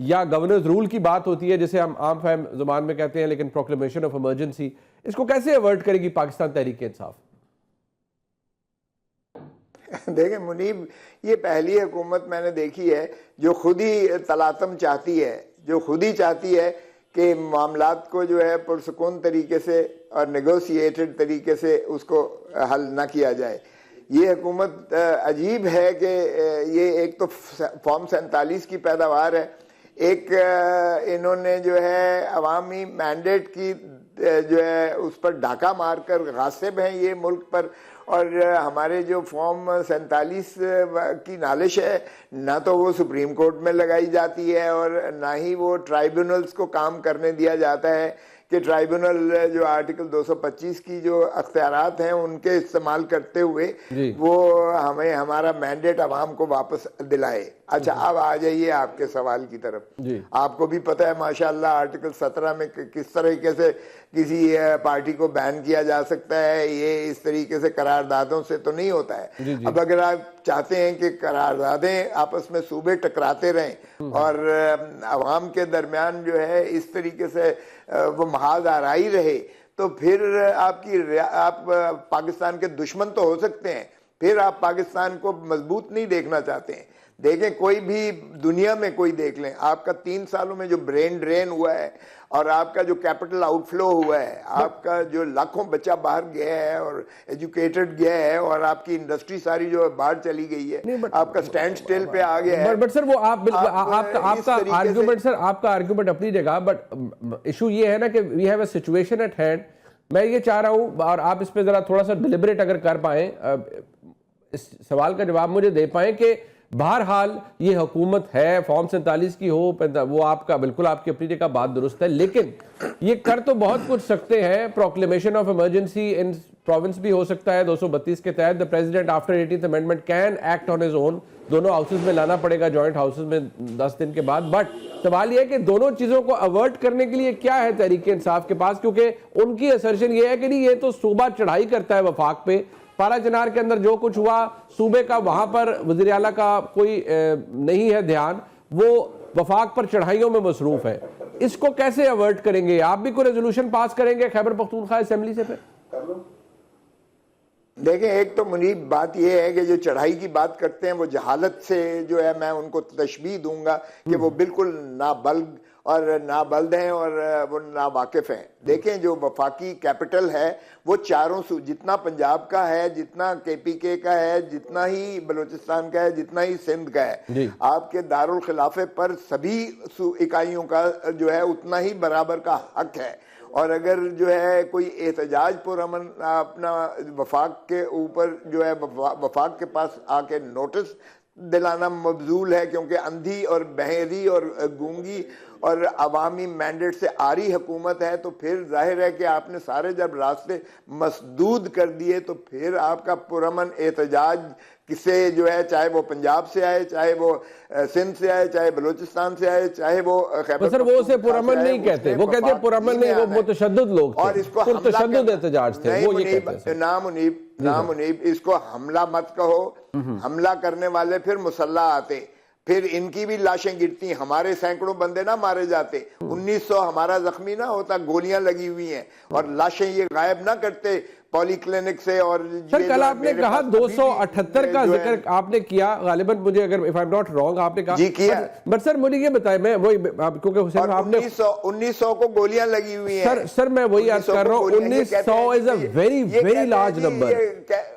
یا governors role کی بات ہوتی ہے جسے ہم عام فہم زبان میں کہتے ہیں, لیکن پروکلیمیشن آف ایمرجنسی, اس کو کیسے ایورٹ کرے گی پاکستان تحریک انصاف؟ دیکھیں منیب, یہ پہلی حکومت میں نے دیکھی ہے جو خود ہی تلاطم چاہتی ہے, جو خود ہی چاہتی ہے کہ معاملات کو جو ہے پرسکون طریقے سے اور نیگوسیٹڈ طریقے سے اس کو حل نہ کیا جائے. یہ حکومت عجیب ہے کہ یہ ایک تو فارم 47 کی پیداوار ہے, ایک انہوں نے جو ہے عوامی مینڈیٹ کی جو ہے اس پر ڈاکہ مار کر غاصب ہیں یہ ملک پر, اور ہمارے جو فارم 47 کی نالش ہے نہ تو وہ سپریم کورٹ میں لگائی جاتی ہے اور نہ ہی وہ ٹرائیبونلز کو کام کرنے دیا جاتا ہے کہ ٹرائیبونل جو آرٹیکل 225 کی جو اختیارات ہیں ان کے استعمال کرتے ہوئے وہ ہمیں ہمارا مینڈیٹ عوام کو واپس دلائے. اچھا اب آ جائیے آپ کے سوال کی طرف. آپ کو بھی پتہ ہے ماشاءاللہ آرٹیکل 17 میں کس طریقے سے کسی پارٹی کو بین کیا جا سکتا ہے, یہ اس طریقے سے قراردادوں سے تو نہیں ہوتا ہے. اب اگر آپ چاہتے ہیں کہ قراردادیں آپس میں صوبے ٹکراتے رہیں اور عوام کے درمیان جو ہے اس طریقے سے وہ محاذ آرائی رہے, تو پھر آپ پاکستان کے دشمن تو ہو سکتے ہیں, پھر آپ پاکستان کو مضبوط نہیں دیکھنا چاہتے ہیں. دیکھیں کوئی بھی دنیا میں کوئی دیکھ لیں, آپ کا 3 سالوں میں جو برین ڈرین ہوا ہے اور آپ کا جو کیپٹل آؤٹ فلو ہوا ہے, آپ کا جو لاکھوں بچہ باہر گیا ہے اور ایجوکیٹڈ گیا ہے, اور آپ کی انڈسٹری ساری جو باہر چلی گئی ہے, آپ کا سٹینڈ سٹل پہ آ گیا ہے. بٹ سر وہ آپ کا آرگومنٹ, سر آپ کا آرگومنٹ اپنی جگہ, بٹ ایشو یہ ہے نا کہ we have a situation at hand. میں یہ چاہ رہا ہوں اور آپ اس پہ ذرا تھوڑا سا ڈیلیبریٹ اگر کر پائیں, اس سوال کا جواب مجھے دے پائیں کہ بہرحال یہ حکومت ہے فارم 47 کی ہو, وہ آپ کا بالکل آپ کی اپنی جگہ بات درست ہے, لیکن یہ کر تو بہت کچھ سکتے ہیں. Proclamation of emergency in province بھی ہو سکتا ہے 232 کے تحت. The president after 18th amendment can act on his own. دونوں ہاؤسز میں لانا پڑے گا, جوائنٹ ہاؤسز میں 10 دن کے بعد. بٹ سوال یہ ہے کہ دونوں چیزوں کو اوارٹ کرنے کے لیے کیا ہے تحریک انصاف کے پاس, کیونکہ ان کی اسرشن یہ ہے کہ نہیں, یہ تو صوبہ چڑھائی کرتا ہے وفاق پہ. پارا چنار کے اندر جو کچھ ہوا صوبے کا, وہاں پر وزیر اعلیٰ کا کوئی نہیں ہے دھیان, وہ وفاق پر چڑھائیوں میں مصروف ہے. اس کو کیسے اوارٹ کریں گے؟ آپ بھی کوئی ریزولوشن پاس کریں گے خیبر پختونخوا اسمبلی سے؟ پھر دیکھیں ایک تو منیب بات یہ ہے کہ جو چڑھائی کی بات کرتے ہیں وہ جہالت سے جو ہے میں ان کو تشبیہ دوں گا کہ وہ بالکل نابلغ اور نابلد ہیں اور وہ ناواقف ہیں. دیکھیں جو وفاقی کیپٹل ہے وہ چاروں جتنا پنجاب کا ہے, جتنا KPK کا ہے, جتنا ہی بلوچستان کا ہے, جتنا ہی سندھ کا ہے, آپ کے دارالخلافے پر سبھی اکائیوں کا جو ہے اتنا ہی برابر کا حق ہے. اور اگر جو ہے کوئی احتجاج پرامن اپنا وفاق کے اوپر جو ہے وفاق کے پاس آ کے نوٹس دلانا مبذول ہے, کیونکہ اندھی اور بہری اور گونگی اور عوامی مینڈیٹ سے آری حکومت ہے, تو پھر ظاہر ہے کہ آپ نے سارے جب راستے مسدود کر دیے تو پھر آپ کا پرامن احتجاج کسے جو ہے, چاہے وہ پنجاب سے آئے, چاہے وہ سندھ سے آئے, چاہے بلوچستان سے آئے, چاہے وہ خیبر. سر وہ اسے پرامن نہیں کہتے, وہ کہتے ہیں پرامن نہیں, وہ متشدد لوگ تھے, اور اس کو متشدد احتجاج تھے, وہ یہ کہتے ہیں. نامنیب اس کو حملہ مت کہو. حملہ کرنے والے پھر مسلح آتے, پھر ان کی بھی لاشیں گرتی, ہمارے سینکڑوں بندے نہ مارے جاتے, 1900 ہمارا زخمی نہ ہوتا, گولیاں لگی ہوئی ہیں اور لاشیں یہ غائب نہ کرتے پولی کلینک سے. اور سر کل آپ نے کہا 278 کا ذکر آپ نے کیا, غالباً مجھے اگر if I'm not wrong آپ نے کہا جی کیا. بٹ سر مجھے یہ بتائیں, میں وہی کیونکہ حسین آپ نے 1900 کو گولیاں لگی ہوئی ہیں. سر میں وہی عرض کر رہا ہوں, 1900 is a very very large number.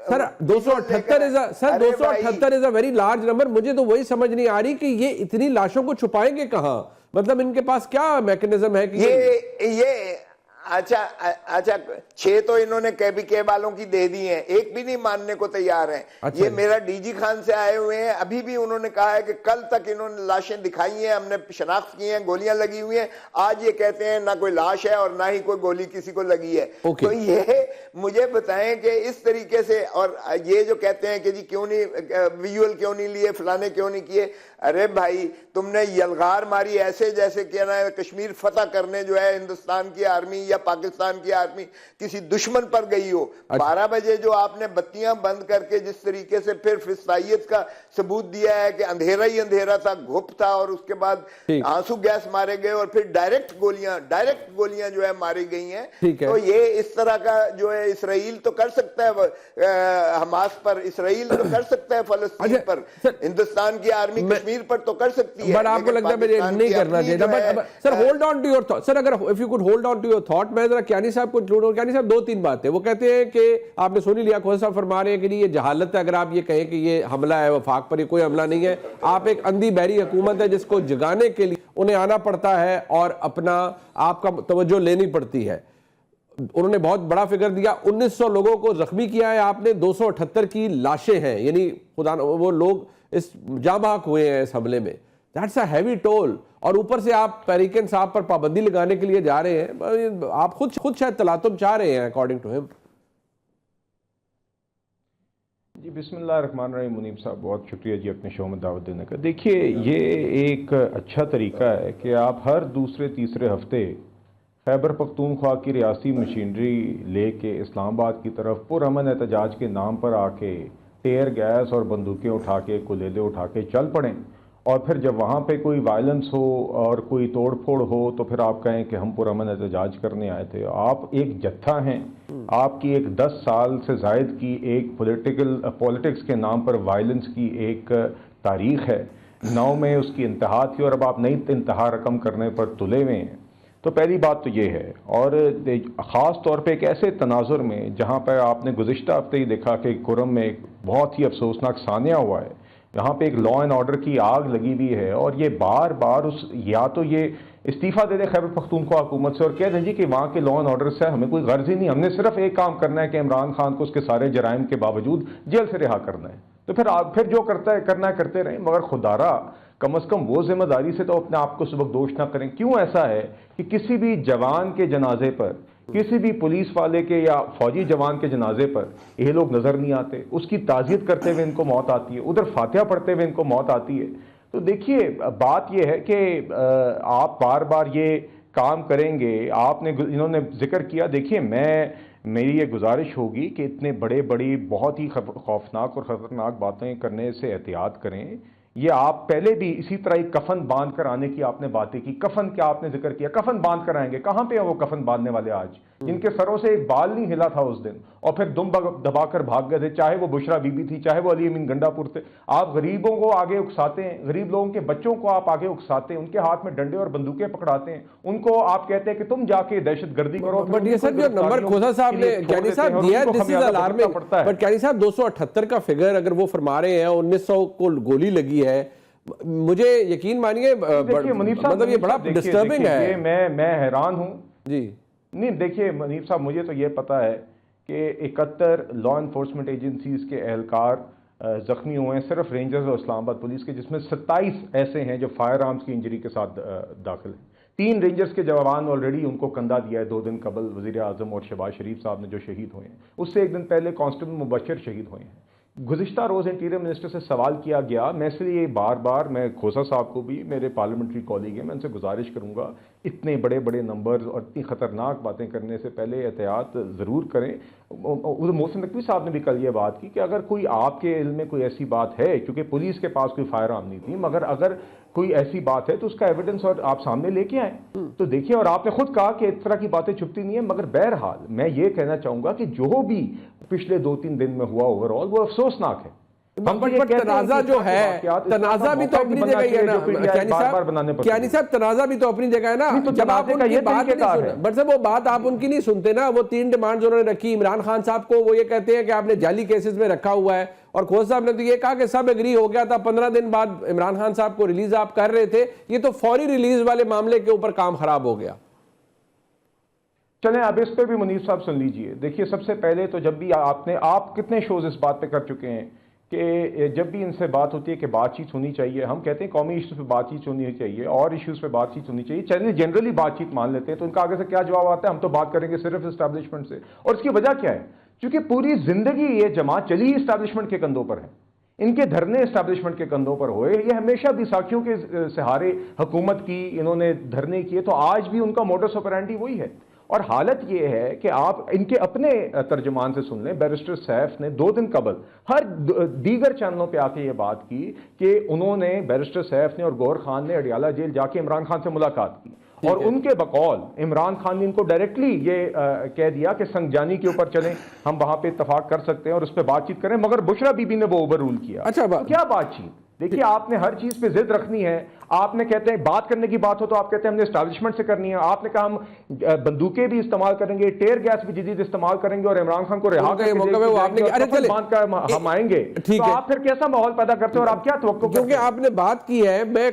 Sir 278 is a very large number. مجھے تو وہی سمجھ نہیں آ رہی کہ یہ اتنی لاشوں کو چھپائیں گے کہاں, مطلب ان کے پاس کیا میکنزم ہے کہ یہ اچھا 6 تو انہوں نے KPK والوں کی دے دی ہیں, ایک بھی نہیں ماننے کو تیار ہیں. یہ میرا DG خان سے آئے ہوئے ہیں, ابھی بھی انہوں نے کہا ہے کہ کل تک انہوں نے لاشیں دکھائی ہیں, ہم نے شناخت کی ہیں, گولیاں لگی ہوئی ہیں. آج یہ کہتے ہیں نہ کوئی لاش ہے اور نہ ہی کوئی گولی کسی کو لگی ہے. تو یہ مجھے بتائیں کہ اس طریقے سے, اور یہ جو کہتے ہیں کہ جی کیوں نہیں ویژول کیوں نہیں لیے, فلانے کیوں نہیں کیے, ارے بھائی تم نے یلغار ماری ایسے جیسے کہ نا کشمیر فتح کرنے جو ہے ہندوستان کی آرمی یا پاکستان کی آرمی کسی دشمن پر گئی ہو. 12 بجے جو آپ نے بتیاں بند کر کے جس طریقے سے پھر فسطائیت کا ثبوت دیا ہے کہ اندھیرا ہی اندھیرا تھا, گھپ تھا, اور اس کے بعد آنسو گیس مارے گئے اور پھر ڈائریکٹ گولیاں جو ہے ماری گئی ہیں, تو یہ اس طرح کا جو ہے اسرائیل تو کر سکتا ہے حماس پر, اسرائیل تو کر سکتا ہے فلسطین پر, ہندوستان کی آرمی کشمیر پر تو کر سکتی ہے, بٹ آپ کو لگتا ہے مجھے نہیں کرنا چاہیے. But sir hold on to your thought, sir اگر if you could hold on to your thought, میں ذرا کیانی صاحب کو انکلوڈ ہوں. کیانی صاحب 2-3 باتیں وہ کہتے ہیں کہ آپ نے سنی لیا, کھوسا صاحب فرما رہے ہیں کہ یہ جہالت ہے اگر آپ یہ کہیں کہ یہ حملہ ہے وفاق پر, یہ کوئی حملہ نہیں ہے, آپ ایک اندھی بہری حکومت ہے جس کو جگانے کے لیے انہیں آنا پڑتا ہے اور اپنا آپ کا توجہ لینی پڑتی ہے. انہوں نے بہت بڑا فگر دیا, 1900 لوگوں کو زخمی کیا ہے آپ نے, 278 کی لاشیں ہیں, یعنی خدا وہ لوگ اس جاں بحق ہوئے ہیں اس حملے میں. That's a heavy toll. اور اوپر سے آپ پیریکن صاحب پر پابندی لگانے کے لیے جا رہے ہیں, آپ خود شاید تلاطم چاہ رہے ہیں اکارڈنگ ٹو ہم. جی بسم اللہ الرحمن الرحیم. منیب صاحب بہت شکریہ جی اپنے شو میں دعوت دینے کا. دیکھیے یہ ایک اچھا طریقہ ہے کہ آپ ہر دوسرے تیسرے ہفتے خیبر پختونخوا کی ریاستی مشینری لے کے اسلام آباد کی طرف پرامن احتجاج کے نام پر آ کے ٹیئر گیس اور بندوقیں اٹھا کے کلیلے اٹھا کے چل پڑیں, اور پھر جب وہاں پہ کوئی وائلنس ہو اور کوئی توڑ پھوڑ ہو تو پھر آپ کہیں کہ ہم پرامن احتجاج کرنے آئے تھے. آپ ایک جتھا ہیں, آپ کی ایک 10 سال سے زائد کی ایک پولیٹکس کے نام پر وائلنس کی ایک تاریخ ہے, 9 میں اس کی انتہا تھی, اور اب آپ نئی انتہا رقم کرنے پر تلے ہوئے ہیں. تو پہلی بات تو یہ ہے, اور خاص طور پہ ایک ایسے تناظر میں جہاں پہ آپ نے گزشتہ ہفتے ہی دیکھا کہ کرم میں ایک بہت ہی افسوسناک سانحہ ہوا ہے, یہاں پہ ایک لا اینڈ آرڈر کی آگ لگی ہوئی ہے, اور یہ بار بار یا تو یہ استعفیٰ دے دے خیبر پختونخوا حکومت سے اور کہہ دیں جی کہ وہاں کے لا اینڈ آرڈر سے ہمیں کوئی غرض ہی نہیں, ہم نے صرف ایک کام کرنا ہے کہ عمران خان کو اس کے سارے جرائم کے باوجود جیل سے رہا کرنا ہے. تو پھر جو کرنا ہے کرتے رہیں, مگر خدارا کم از کم وہ ذمہ داری سے تو اپنے آپ کو سبق دوش نہ کریں. کیوں ایسا ہے کہ کسی بھی جوان کے جنازے پر, کسی بھی پولیس والے کے یا فوجی جوان کے جنازے پر یہ لوگ نظر نہیں آتے, اس کی تعزیت کرتے ہوئے ان کو موت آتی ہے, ادھر فاتحہ پڑھتے ہوئے ان کو موت آتی ہے. تو دیکھیے بات یہ ہے کہ آپ بار بار یہ کام کریں گے. آپ نے انہوں نے ذکر کیا, دیکھیے میری یہ گزارش ہوگی کہ اتنے بڑی بہت ہی خوفناک اور خطرناک باتیں کرنے سے احتیاط کریں. یہ آپ پہلے بھی اسی طرح ایک کفن باندھ کر آنے کی آپ نے باتیں کی, کفن کیا آپ نے ذکر کیا, کفن باندھ کر آئیں گے, کہاں پہ ہیں وہ کفن باندھنے والے آج, جن کے سروں سے ایک بال نہیں ہلا تھا اس دن, اور پھر دم دبا کر بھاگ گئے تھے, چاہے وہ بشرا بی بی تھی, چاہے وہ علی امین گنڈا پور تھے. آپ غریبوں کو آگے اکساتے ہیں, غریب لوگوں کے بچوں کو آپ آگے اکساتے ہیں, ان کے ہاتھ میں ڈنڈے اور بندوقیں پکڑاتے ہیں, ان کو آپ کہتے ہیں کہ تم جا کے دہشت گردی کرو. بٹ یہ سر جو نمبر کھوسا صاحب نے کیانی صاحب دیا ہے, دس از الارمنگ. بٹ کیانی صاحب 278 کا فگر اگر وہ فرما رہے ہیں, 1900 کو گولی لگی ہے, مجھے یقین مانیے مطلب یہ بڑا ڈسٹربنگ ہے. میں حیران ہوں جی. نہیں دیکھیے منیب صاحب, مجھے تو یہ پتا ہے کہ 71 لا انفورسمنٹ ایجنسیز کے اہلکار زخمی ہوئے ہیں, صرف رینجرز اور اسلام آباد پولیس کے, جس میں 27 ایسے ہیں جو فائر آرمز کی انجری کے ساتھ داخل ہیں. 3 رینجرز کے جوان آلریڈی ان کو کندھا دیا ہے 2 دن قبل, وزیر اعظم اور شہباز شریف صاحب نے جو شہید ہوئے ہیں. اس سے 1 دن پہلے کانسٹیبل مبشر شہید ہوئے ہیں. گزشتہ روز انٹیریئر منسٹر سے سوال کیا گیا, میں اس لیے بار بار میں کھوسا صاحب کو بھی, میرے پارلیمنٹری کالیگ ہیں, میں ان سے گزارش کروں گا اتنے بڑے نمبرز اور اتنی خطرناک باتیں کرنے سے پہلے احتیاط ضرور کریں. محسن نقوی صاحب نے بھی کل یہ بات کی کہ اگر کوئی آپ کے علم میں کوئی ایسی بات ہے, کیونکہ پولیس کے پاس کوئی فائر آرم نہیں تھی, مگر اگر کوئی ایسی بات ہے تو اس کا ایویڈنس اور آپ سامنے لے کے آئیں. تو دیکھیے, اور آپ نے خود کہا کہ اس طرح کی باتیں چھپتی نہیں ہیں, مگر بہرحال میں یہ کہنا چاہوں گا کہ جو بھی پچھلے 2-3 دن میں ہوا اوور آل وہ افسوسناک ہے. تنازع جو ہے, تنازع بھی تو اپنی جگہ ہی ہے نا کیانی صاحب, تنازع بھی تو اپنی جگہ ہے نا. جب آپ ان کی بات نہیں سنتے, بٹ صاحب وہ بات آپ ان کی نہیں سنتے نا. وہ 3 ڈیمانڈز انہوں نے رکھی, عمران خان صاحب کو وہ یہ کہتے ہیں کہ آپ نے جعلی کیسز میں رکھا ہوا ہے, اور کھوسا صاحب نے تو یہ کہا کہ سب ایگری ہو گیا تھا, 15 دن بعد عمران خان صاحب کو ریلیز آپ کر رہے تھے. یہ تو فوری ریلیز والے معاملے کے اوپر کام خراب ہو گیا. چلیں اب اس پہ بھی منیب صاحب سن لیجئے. دیکھیے سب سے پہلے تو جب بھی آپ کتنے شوز اس بات پہ کر چکے ہیں کہ جب بھی ان سے بات ہوتی ہے کہ بات چیت ہونی چاہیے, ہم کہتے ہیں قومی ایشوز پہ بات چیت ہونی چاہیے, اور ایشوز پہ بات چیت ہونی چاہیے, چلیے جنرلی بات چیت مان لیتے ہیں, تو ان کا آگے سے کیا جواب آتا ہے, ہم تو بات کریں گے صرف اسٹیبلشمنٹ سے. اور اس کی وجہ کیا ہے, چونکہ پوری زندگی یہ جماعت چلی ہی اسٹیبلشمنٹ کے کندھوں پر ہے, ان کے دھرنے اسٹیبلشمنٹ کے کندھوں پر ہوئے, یہ ہمیشہ بیساکھیوں کے سہارے حکومت کی انہوں نے دھرنے کیے, تو آج بھی ان کا موڈس آپرینڈی وہی ہے. اور حالت یہ ہے کہ آپ ان کے اپنے ترجمان سے سن لیں، بیرسٹر سیف نے 2 دن قبل ہر دیگر چینلوں پہ آ کے یہ بات کی کہ انہوں نے، بیرسٹر سیف نے اور گور خان نے اڈیالہ جیل جا کے عمران خان سے ملاقات کی، اور ان کے بقول عمران خان نے ان کو ڈائریکٹلی یہ کہہ دیا کہ سنگجانی کے اوپر چلیں، ہم وہاں پہ اتفاق کر سکتے ہیں اور اس پہ بات چیت کریں، مگر بشرا بی بی نے وہ اوور رول کیا۔ اچھا، تو کیا بات چیت؟ دیکھیے آپ نے ہر چیز پہ ضد رکھنی ہے، آپ نے کہتے ہیں بات کرنے کی بات ہو تو آپ کہتے ہیں ہم نے اسٹیبلشمنٹ سے کرنی ہے، آپ نے کہا ہم بندوقیں بھی استعمال کریں گے، ٹیئر گیس بھی جدید استعمال کریں گے اور عمران خان کو رہا کر کے ہم آئیں گے، تو آپ پھر کیسا ماحول پیدا کرتے ہیں اور آپ کیا توقع کرتے ہیں؟ کیونکہ آپ نے بات کی ہے، میں